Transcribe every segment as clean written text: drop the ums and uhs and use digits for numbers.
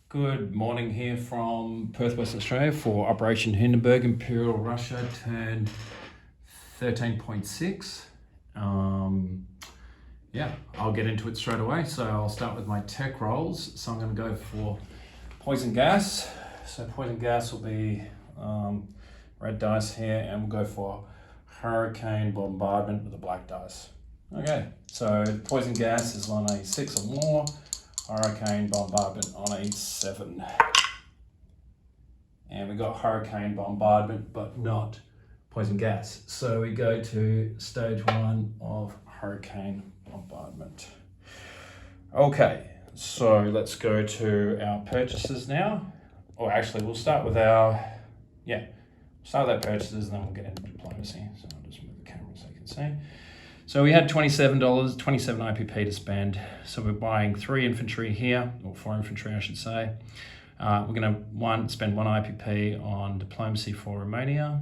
Good morning here from Perth, Western Australia for Operation Hindenburg, Imperial Russia, turn 13.6. I'll get into it straight away. So I'll start with my tech rolls. So I'm going to go for poison gas. So poison gas will be red dice here, and we'll go for hurricane bombardment with the black dice. Okay, so poison gas is on a 6 or more. Hurricane bombardment on a 7. And we got hurricane bombardment, but not poison gas. So we go to stage 1 of hurricane bombardment. Okay, so let's go to our purchases now. Or actually, we'll start with our purchases, and then we'll get into diplomacy. So I'll just move the camera so you can see. So we had $27, 27 IPP to spend. So we're buying 3 infantry here, or 4 infantry, I should say. We're going to spend 1 IPP on diplomacy for Romania.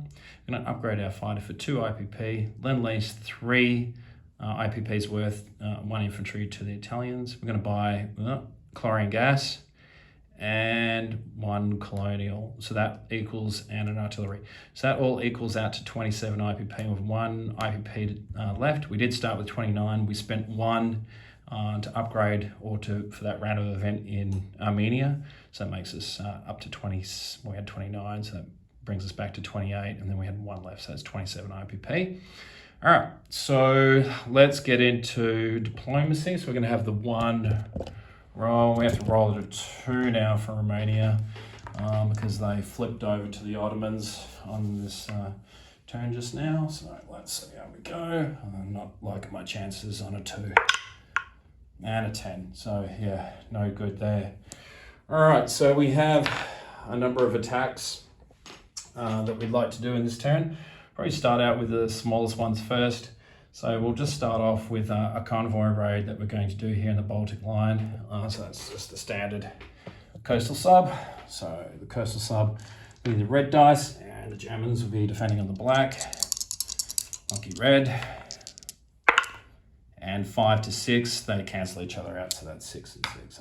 We're going to upgrade our fighter for 2 IPP, lend-lease 3 IPPs worth 1 infantry to the Italians. We're going to buy chlorine gas and 1 colonial, so that equals, and an artillery. So that all equals out to 27 IPP with 1 IPP left. We did start with 29. We spent 1 to upgrade or for that random event in Armenia. So that makes us up to 20. We had 29, so that brings us back to 28, and then we had 1 left, so that's 27 IPP. All right, so let's get into diplomacy. So we're going to have the 1 roll. We have to roll it a 2 now for Romania because they flipped over to the Ottomans on this turn just now. So let's see how we go. I'm not liking my chances on a 2 and a 10. So yeah, no good there. All right, so we have a number of attacks that we'd like to do in this turn. Probably start out with the smallest ones first. So we'll just start off with a convoy raid that we're going to do here in the Baltic line. So that's just the standard coastal sub. So the coastal sub will be the red dice, and the Germans will be defending on the black. Monkey red. And 5 to 6, they cancel each other out, so that's 6 and 6.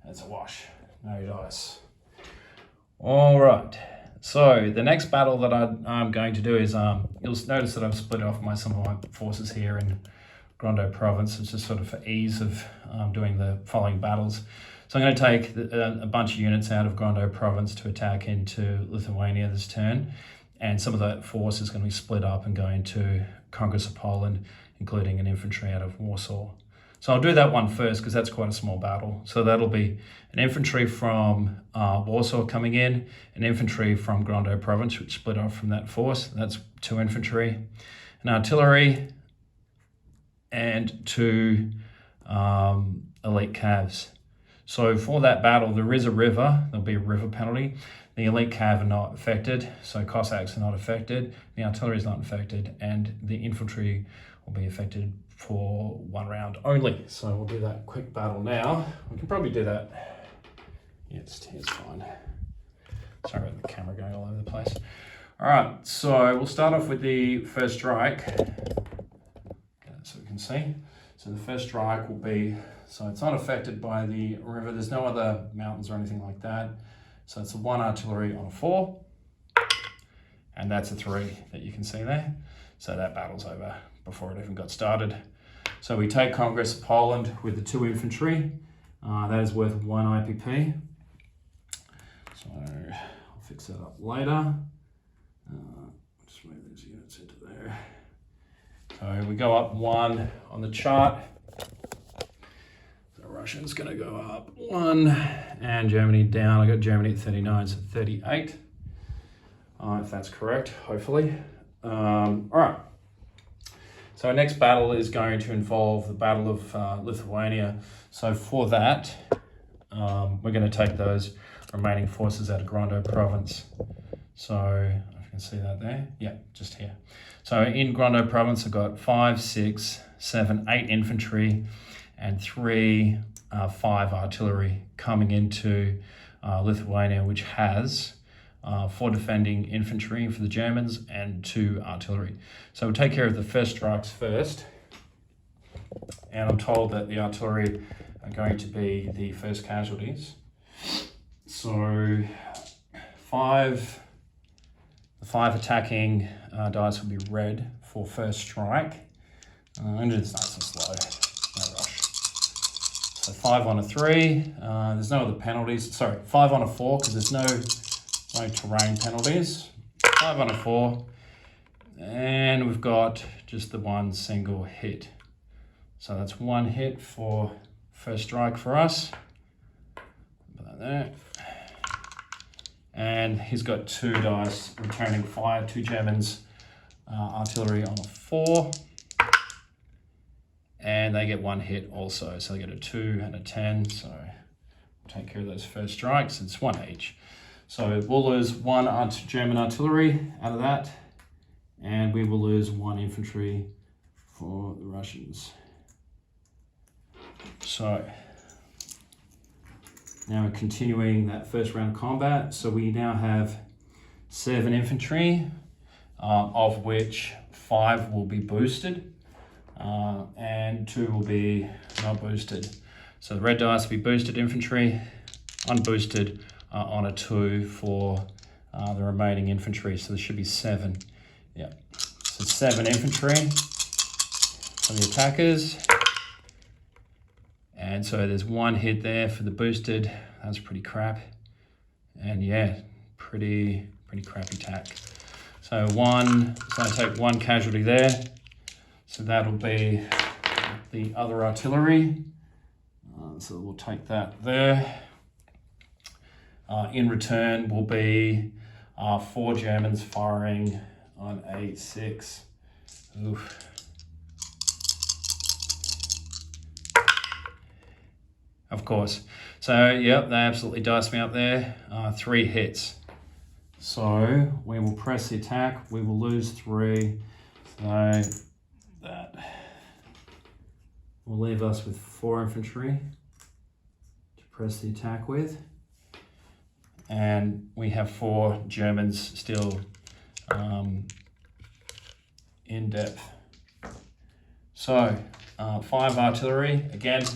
That's a wash. No dice. All right. So the next battle that I'm going to do is, you'll notice that I've split off some of my forces here in Grondo province. It's just sort of for ease of doing the following battles. So I'm going to take a bunch of units out of Grondo province to attack into Lithuania this turn. And some of that force is going to be split up and go into Congress of Poland, including an infantry out of Warsaw. So I'll do that one first because that's quite a small battle. So that'll be an infantry from Warsaw coming in, an infantry from Grondo province, which split off from that force. That's 2 infantry, an artillery, and 2 elite cavs. So for that battle, there is a river. There'll be a river penalty. The elite cav are not affected, so Cossacks are not affected. The artillery is not affected, and the infantry will be affected for 1 round only. So we'll do that quick battle now. We can probably do that. Yeah, it's fine. Sorry about the camera going all over the place. All right, so we'll start off with the first strike. Okay, so we can see. So the first strike will be, so it's not affected by the river. There's no other mountains or anything like that. So it's a 1 artillery on a 4. And that's a 3 that you can see there. So that battle's over before it even got started. So we take Congress of Poland with the 2 infantry. That is worth 1 IPP. So I'll fix that up later. Just move these units into there. So we go up 1 on the chart. So Russia's going to go up 1, and Germany down. I got Germany at 39, so 38. If that's correct, hopefully. All right. So our next battle is going to involve the Battle of Lithuania. So for that, we're going to take those remaining forces out of Grondo province. So if you can see that there, yeah, just here. So in Grondo province, I've got 5, 6, 7, 8 infantry and 5 artillery coming into Lithuania, which has 4 defending infantry for the Germans and 2 artillery. So we'll take care of the first strikes first. And I'm told that the artillery are going to be the first casualties. So the 5 attacking dice will be red for first strike. I'm going to do this nice and slow, no rush. So 5 on a 3, there's no other penalties. Sorry, 5 on a 4 because there's no terrain penalties. 5 on a 4, and we've got just the one single hit. So that's 1 hit for first strike for us. Put that there. And he's got 2 dice returning fire, 2 Germans, artillery on a 4. And they get 1 hit also. So they get a 2 and a 10. So we'll take care of those first strikes. It's 1 each. So we'll lose 1 German artillery out of that. And we will lose 1 infantry for the Russians. So now we're continuing that first round of combat. So we now have 7 infantry, of which 5 will be boosted, and 2 will be not boosted. So the red dice will be boosted infantry, unboosted on a 2 for the remaining infantry. So there should be 7. Yeah, so 7 infantry for the attackers. And so there's 1 hit there for the boosted. That's pretty crap. And yeah, pretty crappy attack. So I take 1 casualty there. So that'll be the other artillery. So we'll take that there. In return will be 4 Germans firing on A6. Oof. Of course. So, yep, they absolutely diced me up there. 3 hits. So, we will press the attack. We will lose 3. So, that will leave us with 4 infantry to press the attack with. And we have 4 Germans still in depth. So, 5 artillery, again,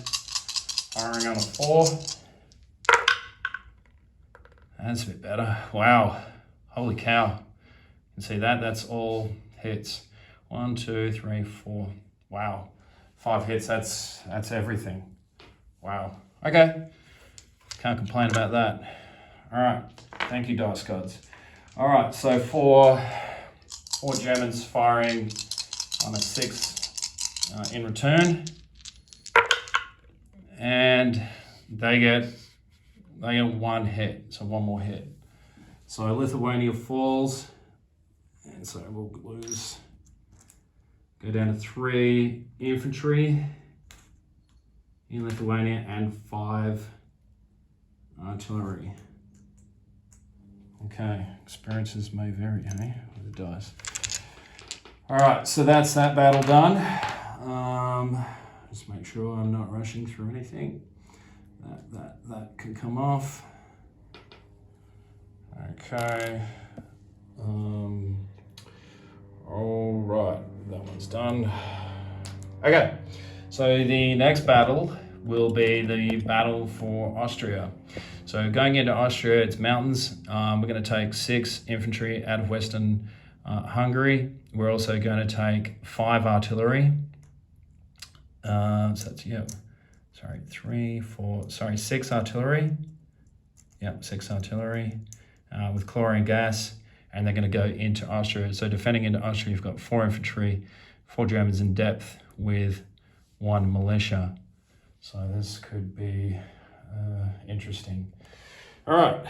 firing on a 4. That's a bit better. Wow. Holy cow. You can see that. That's all hits. 1, 2, 3, 4. Wow. 5 hits. That's everything. Wow. Okay. Can't complain about that. All right. Thank you, Dice Gods. All right. So for 4 Germans firing on a 6 in return. And they get 1 hit, so 1 more hit. So Lithuania falls, and so we'll go down to 3 infantry in Lithuania and 5 artillery. Okay, experiences may vary, hey, with the dice. All right, so that's that battle done. Just make sure I'm not rushing through anything. That can come off. Okay. All right, that one's done. Okay, so the next battle will be the battle for Austria. So going into Austria, it's mountains. We're going to take 6 infantry out of Western Hungary. We're also going to take 5 artillery. So that's, yeah, sorry, 6 artillery. Yep, 6 artillery with chlorine gas, and they're going to go into Austria. So defending into Austria, you've got 4 infantry, 4 Germans in depth with 1 militia. So this could be interesting. All right.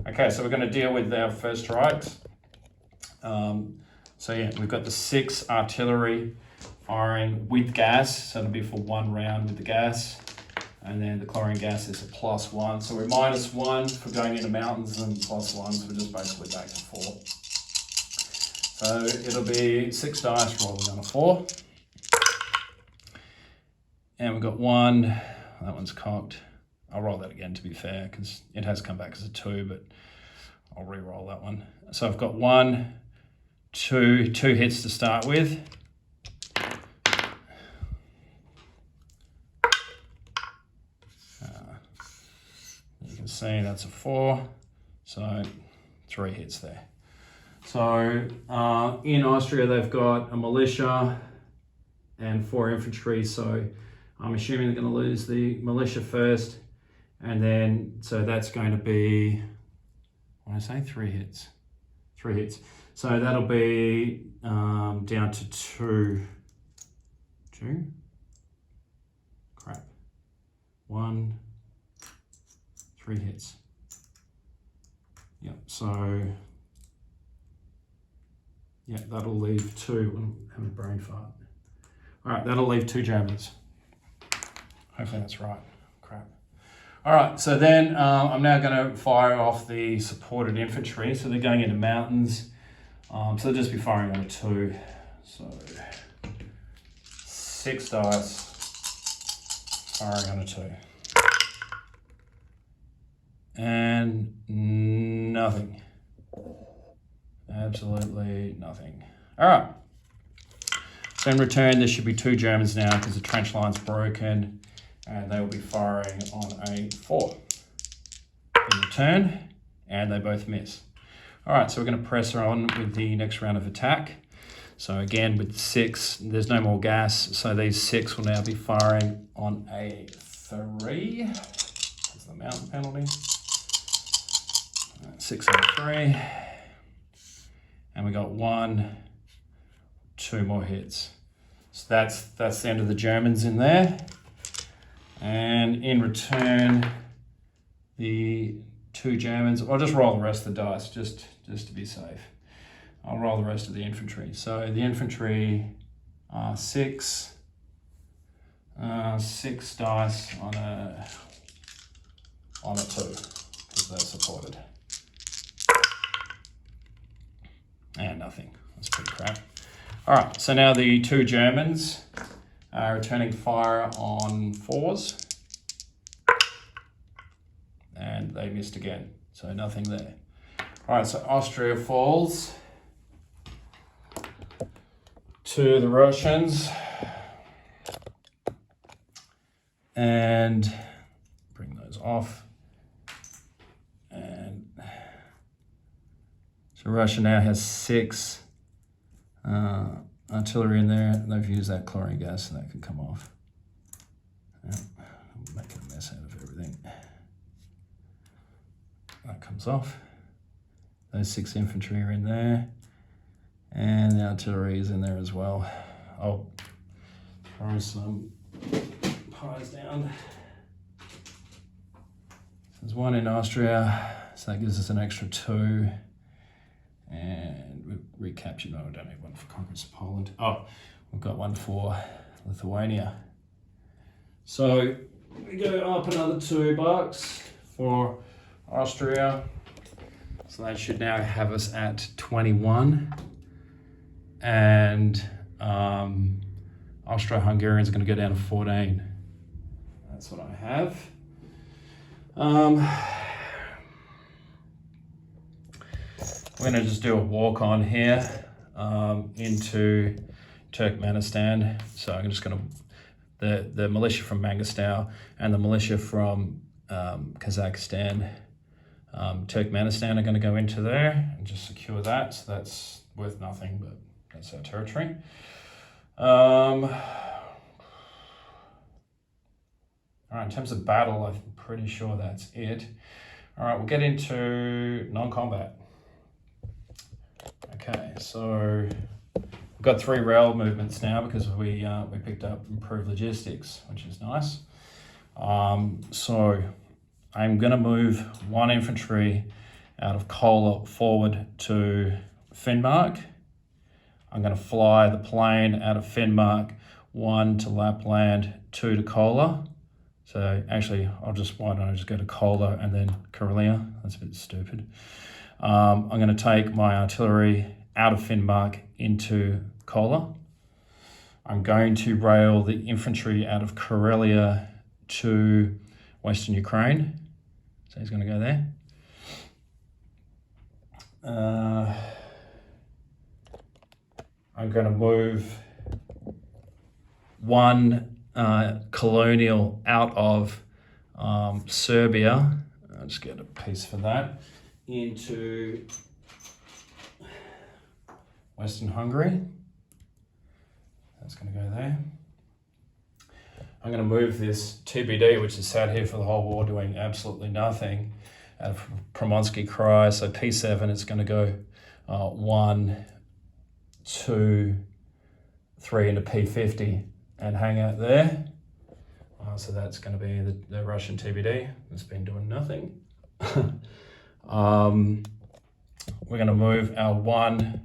Okay, so we're going to deal with our first strikes. So yeah, we've got the 6 artillery firing with gas, so it'll be for 1 round with the gas, and then the chlorine gas is a +1. So we're -1 for going into mountains, and +1, so we're just basically back to 4. So it'll be 6 dice rolling on a 4. And we've got 1, that one's cocked. I'll roll that again to be fair, because it has come back as a 2, but I'll re-roll that one. So I've got 1, 2 hits to start with. see that's a 4. So 3 hits there. So in Austria, they've got a militia and 4 infantry. So I'm assuming they're going to lose the militia first. And then, so that's going to be, what did I say? 3 hits. 3 hits. So that'll be down to 2. 2? Crap. 1, 3 hits. Yep, so, yeah, that'll leave 2. I'm having a brain fart. All right, that'll leave 2 Germans. Hopefully that's right. Crap. All right, so then I'm now going to fire off the supported infantry. So they're going into mountains. So they'll just be firing on a 2. So 6 dice, firing on a 2. And nothing. Absolutely nothing. All right. So in return, there should be 2 Germans now because the trench line's broken, and they will be firing on a 4 in return, and they both miss. All right, so we're going to press on with the next round of attack. So again, with 6, there's no more gas, so these 6 will now be firing on a 3. That's the mountain penalty. 6 and 3. And we got 1, 2 more hits. So that's the end of the Germans in there. And in return, the 2 Germans, I'll just roll the rest of the dice just to be safe. I'll roll the rest of the infantry. So the infantry are 6 dice on a 2 because they're supported. And nothing. That's pretty crap. All right, so now the 2 Germans are returning fire on 4s. And they missed again, so nothing there. All right, so Austria falls to the Russians. And bring those off. And so Russia now has 6 artillery in there. They've used that chlorine gas, so that can come off. Yeah, I'm making a mess out of everything. That comes off. Those 6 infantry are in there. And the artillery is in there as well. I'll throw some pies down. There's 1 in Austria, so that gives us an extra 2. And we've recaptured, no, I don't need 1 for conquest of Poland. Oh, we've got 1 for Lithuania. So we go up another $2 for Austria. So that should now have us at 21. And Austro-Hungarians are going to go down to 14. That's what I have. We're going to just do a walk on here into Turkmenistan. So I'm just going to, the militia from Mangistau and the militia from Kazakhstan, Turkmenistan are going to go into there and just secure that. So that's worth nothing, but that's our territory. All right, in terms of battle, I'm pretty sure that's it. All right, we'll get into non-combat. Okay, so we've got 3 rail movements now because we picked up improved logistics, which is nice. So I'm going to move 1 infantry out of Kola forward to Finnmark. I'm going to fly the plane out of Finnmark, 1 to Lapland, 2 to Kola. So actually, why don't I just go to Kola and then Karelia? That's a bit stupid. I'm going to take my artillery out of Finnmark into Kola. I'm going to rail the infantry out of Karelia to Western Ukraine. So he's going to go there. I'm going to move 1 colonial out of Serbia. I'll just get a piece for that, into Western Hungary. That's going to go there. I'm going to move this TBD, which has sat here for the whole war doing absolutely nothing, out of Promonsky Cry. So P7, it's going to go 1, 2, 3 into P50 and hang out there. So that's going to be the Russian TBD that's been doing nothing. We're going to move our 1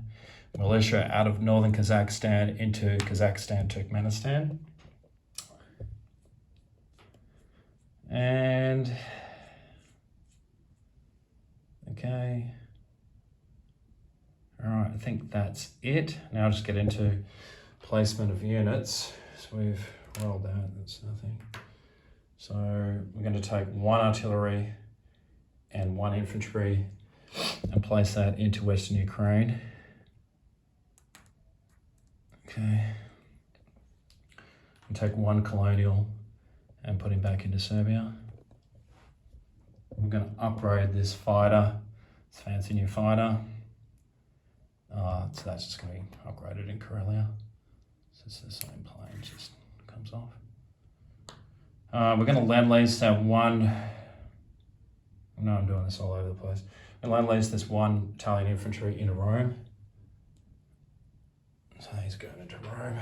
militia out of northern Kazakhstan into Kazakhstan, Turkmenistan. And, okay. All right, I think that's it. Now I'll just get into placement of units. So we've rolled that, that's nothing. So we're going to take 1 artillery and 1 infantry and place that into Western Ukraine. Okay. And take 1 colonial and put him back into Serbia. I'm going to upgrade this fighter. It's a fancy new fighter. So that's just going to be upgraded in Karelia. So it's the same plane, just comes off. We're going to land lease that 1. I know I'm doing this all over the place. We're going to land lease this 1 Italian infantry into Rome. So he's going into Rome.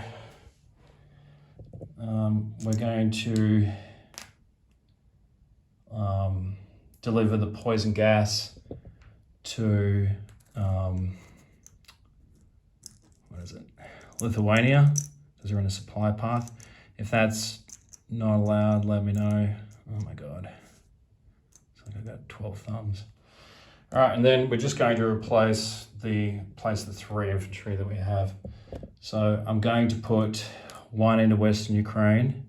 We're going to deliver the poison gas to what is it? Lithuania, because we're in a supply path. If that's not allowed, let me know. Oh my God. It's like I've got 12 thumbs. All right, and then we're just going to replace the 3 infantry that we have. So I'm going to put 1 into Western Ukraine,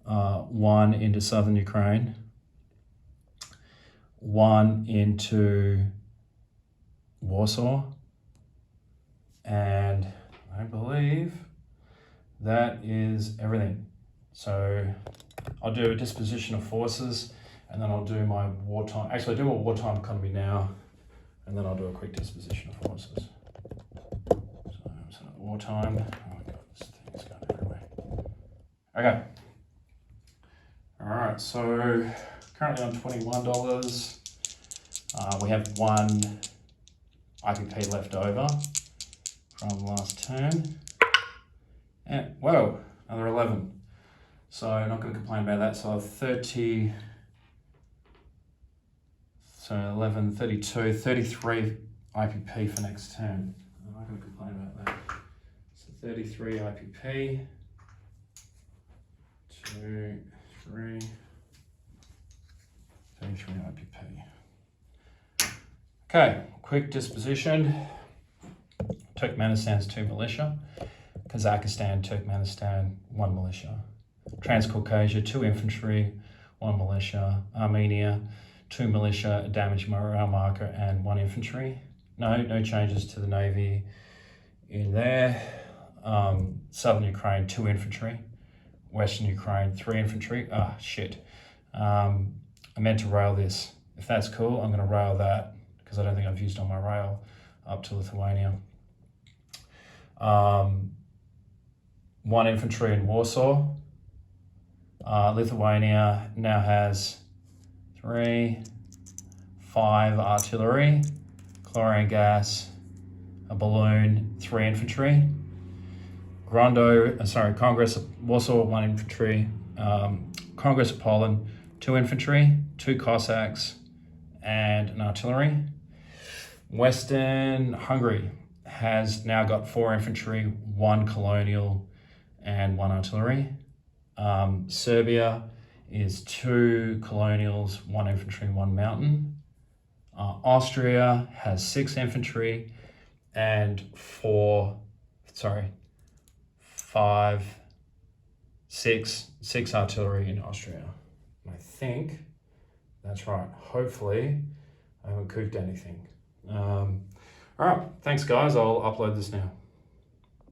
1 into Southern Ukraine, 1 into Warsaw, and I believe that is everything. So I'll do a disposition of forces, and then I'll do my wartime. Actually, I'll do a wartime economy now, and then I'll do a quick disposition of forces. So wartime. Oh my God, this thing's going everywhere. Okay. All right. So currently on $21. We have 1 IPP left over from last turn. And whoa, another 11. So I'm not going to complain about that. So I have 30. So 11, 32, 33 IPP for next turn. I'm not going to complain about that. So 33 IPP. 2, 3. 33 IPP. Okay, quick disposition. Turkmenistan's 2 militia. Kazakhstan, Turkmenistan, 1 militia. Transcaucasia, 2 infantry, 1 militia. Armenia, 2 militia, a damage morale marker, and 1 infantry. No changes to the navy in there. Southern Ukraine, 2 infantry. Western Ukraine, 3 infantry. Ah, shit. I meant to rail this. If that's cool, I'm going to rail that, because I don't think I've used on my rail up to Lithuania. 1 infantry in Warsaw. Lithuania now has 3, 5 artillery, chlorine gas, a balloon, 3 infantry. Congress of Warsaw, 1 infantry. Congress of Poland, 2 infantry, 2 Cossacks, and an artillery. Western Hungary has now got 4 infantry, 1 colonial, and 1 artillery. Serbia is 2 colonials, 1 infantry, 1 mountain. Austria has 6 infantry and 6 artillery in Austria. I think that's right. Hopefully I haven't cooked anything. All right, thanks guys. I'll upload this now.